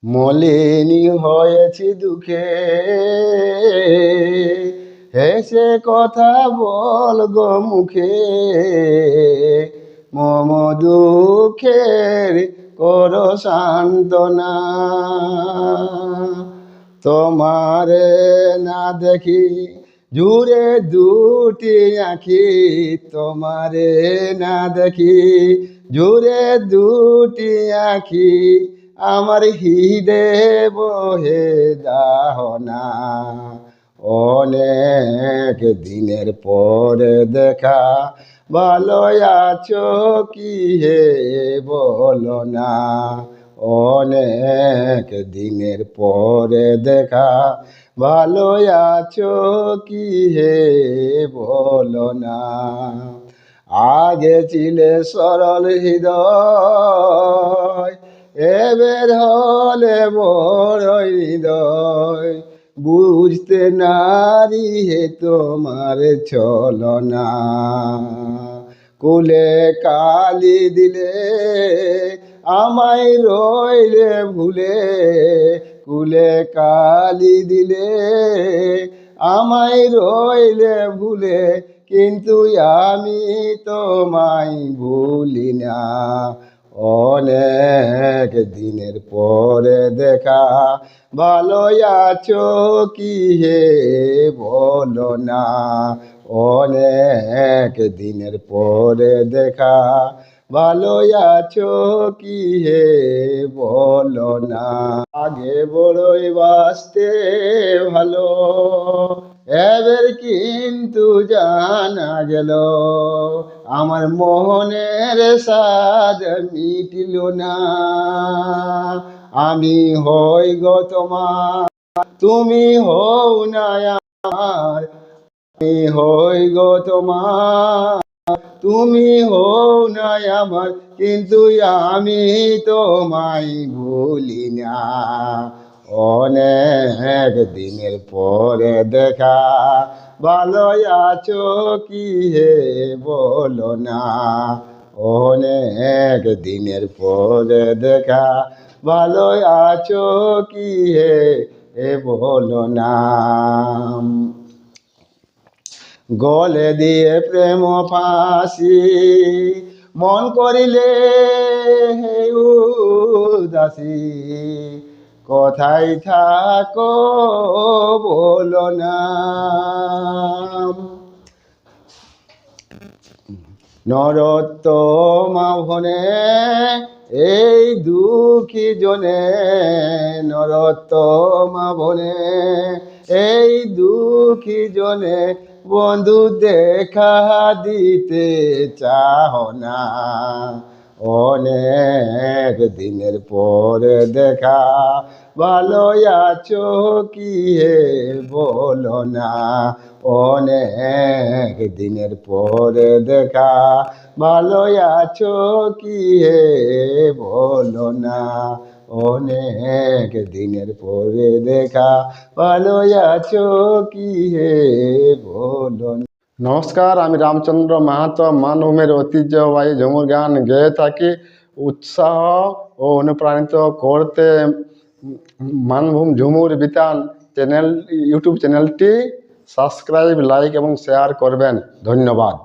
মলিনী হয়েছি দুঃখে, হেসে কথা বল গো মুখে, মম দুঃখের করো সান্ত্বনা। তোমারে না দেখি জুড়ে দুটি আঁখি, তোমারে না দেখি জুড়ে দুটি আঁখি, আমার হৃদে বহে দাহনা। অনেক দিনের পরে দেখা, ভালো আছো কি হে বলো না। অনেক দিনের পরে দেখা, ভালো আছো কি হে বলো না। আগে ছিলে সরল হৃদয়, এবার হলে বড়ই হৃদয়, বুঝতে নারি হে তোমার ছলনা। কুলে কালি দিলে আমায় রইলে ভুলে, কুলে কালি দিলে আমায় রইলে ভুলে, কিন্তু আমি তোমায় ভুলি না। অনেক দিনের পরে দেখা, ভালো আছো কি হে বলো না। অনেক দিনের পরে দেখা, ভালো আছো কি হে বলো না। আগে বড়ই বাসতে ভালো, এবার কিন্তু জানা গেল, আমার মনের সাদ মিটিল না। আমি হই গো তোমার, তুমি হও না আমার, আমি হই গো তোমার, তুমি হও না আমার, কিন্তু আমি তোমায় ভুলি না। অনেক দিনের পরে দেখা, ভালো আছো কি হে বলো না। অনেক দিনের পরে দেখা, ভালো আছো কি হে বলো না। গলে দিয়ে প্রেম ফাঁসি, মন করিলে হে উদাসী, কোথায় থাকো বলো না। নরোত্তমা ভনে এই দুঃখী জনে, নরোত্তমা ভনে এই দুঃখী জনে, বন্ধু দেখা দিতে চাহ না। অনেক দিনের পরে দেখা, ভালো আছো কি হে বলো না। অনেক দিনের পরে দেখা, ভালো আছো কি হে বলো না। অনেক দিনের পরে দেখা, ভালো আছো কি হে বলো না। নমস্কার, আমি রামচন্দ্র মাহাতো মানভূমের ঐতিহ্যবাহী ঝুমুর গান গেয়ে থাকি। উৎসাহ ও অনুপ্রাণিত করতে মানভূম ঝুমুর বিতান চ্যানেল, ইউটিউব চ্যানেলটি সাবস্ক্রাইব, লাইক এবং শেয়ার করবেন। ধন্যবাদ।